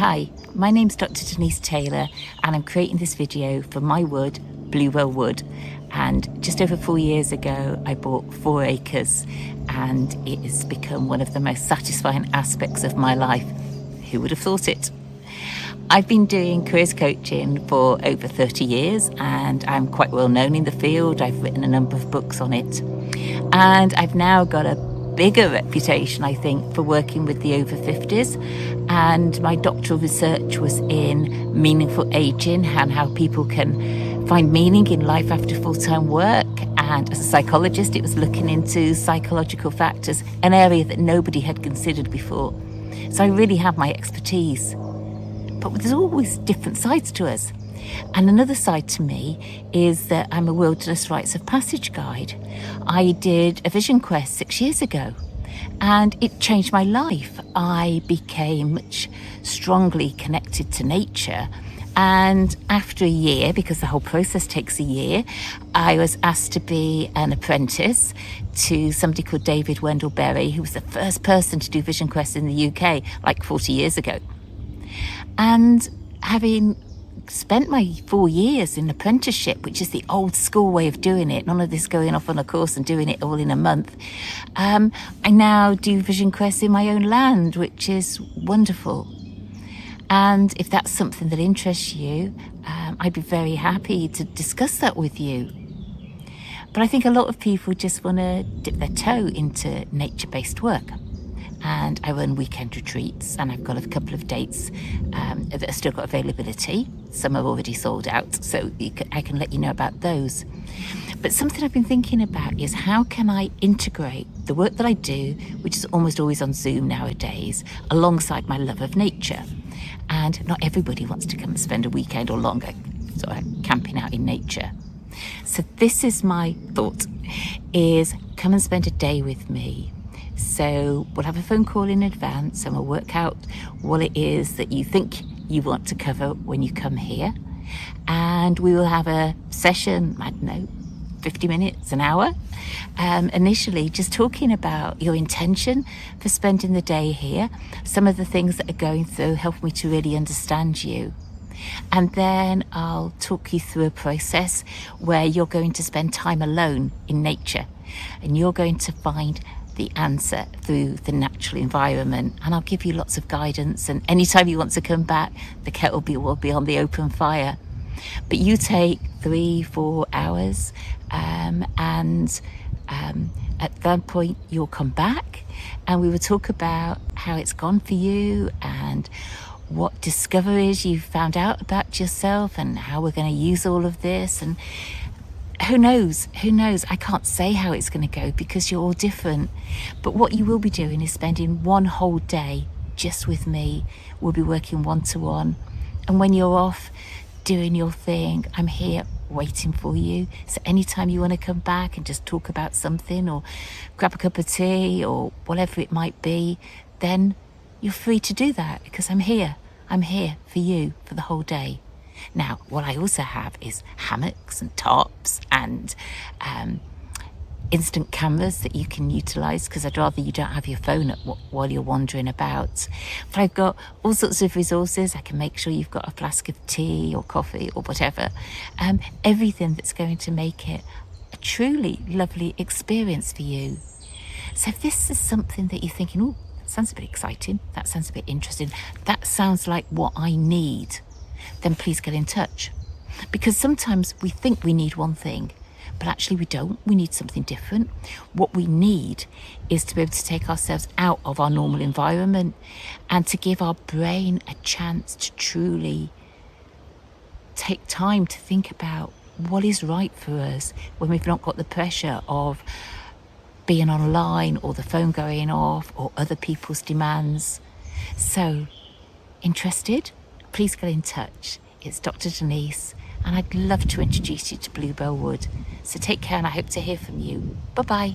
Hi, my name's Dr. Denise Taylor and I'm creating this video for my wood, Bluebell Wood. And just over 4 years ago, I bought 4 acres and it has become one of the most satisfying aspects of my life. Who would have thought it? I've been doing careers coaching for over 30 years and I'm quite well known in the field. I've written a number of books on it. And I've now got a bigger reputation, I think, for working with the over 50s. And my doctoral research was in meaningful aging and how people can find meaning in life after full-time work. And as a psychologist, it was looking into psychological factors, an area that nobody had considered before. So I really have my expertise. But there's always different sides to us. And another side to me is that I'm a wilderness rites of passage guide. I did a vision quest 6 years ago and it changed my life. I became much strongly connected to nature. And after a year, because the whole process takes a year, I was asked to be an apprentice to somebody called David Wendell Berry, who was the first person to do vision quests in the UK like 40 years ago. And having spent my 4 years in apprenticeship, which is the old school way of doing it, none of this going off on a course and doing it all in a month, I now do vision quests in my own land, which is wonderful. And if that's something that interests you, I'd be very happy to discuss that with you. But I think a lot of people just want to dip their toe into nature-based work. And I run weekend retreats and I've got a couple of dates that have still got availability. Some are already sold out, so I can let you know about those. But something I've been thinking about is how can I integrate the work that I do, which is almost always on Zoom nowadays, alongside my love of nature. And not everybody wants to come and spend a weekend or longer sort of camping out in nature. So this is my thought, is come and spend a day with me. So we'll have a phone call in advance and we'll work out what it is that you think you want to cover when you come here. And we will have a session, I don't know, 50 minutes, an hour, initially just talking about your intention for spending the day here, some of the things that are going through, help me to really understand you. And then I'll talk you through a process where you're going to spend time alone in nature and you're going to find the answer through the natural environment, and I'll give you lots of guidance, and anytime you want to come back, the kettle will be on the open fire. But you take 3-4 hours and at that point you'll come back and we will talk about how it's gone for you and what discoveries you've found out about yourself and how we're going to use all of this. And who knows, I can't say how it's going to go because you're all different. But what you will be doing is spending one whole day just with me. We'll be working one-to-one. And when you're off doing your thing, I'm here waiting for you. So anytime you want to come back and just talk about something or grab a cup of tea or whatever it might be, then you're free to do that because I'm here. I'm here for you for the whole day. Now, what I also have is hammocks and tarps and instant cameras that you can utilise because I'd rather you don't have your phone up while you're wandering about. But I've got all sorts of resources. I can make sure you've got a flask of tea or coffee or whatever. Everything that's going to make it a truly lovely experience for you. So if this is something that you're thinking, oh, that sounds a bit exciting, that sounds a bit interesting, that sounds like what I need, then please get in touch. Because sometimes we think we need one thing, but actually we don't. We need something different. What we need is to be able to take ourselves out of our normal environment and to give our brain a chance to truly take time to think about what is right for us when we've not got the pressure of being online or the phone going off or other people's demands. So, interested? Please get in touch. It's Dr. Denise, and I'd love to introduce you to Bluebell Wood. So take care, and I hope to hear from you. Bye-bye.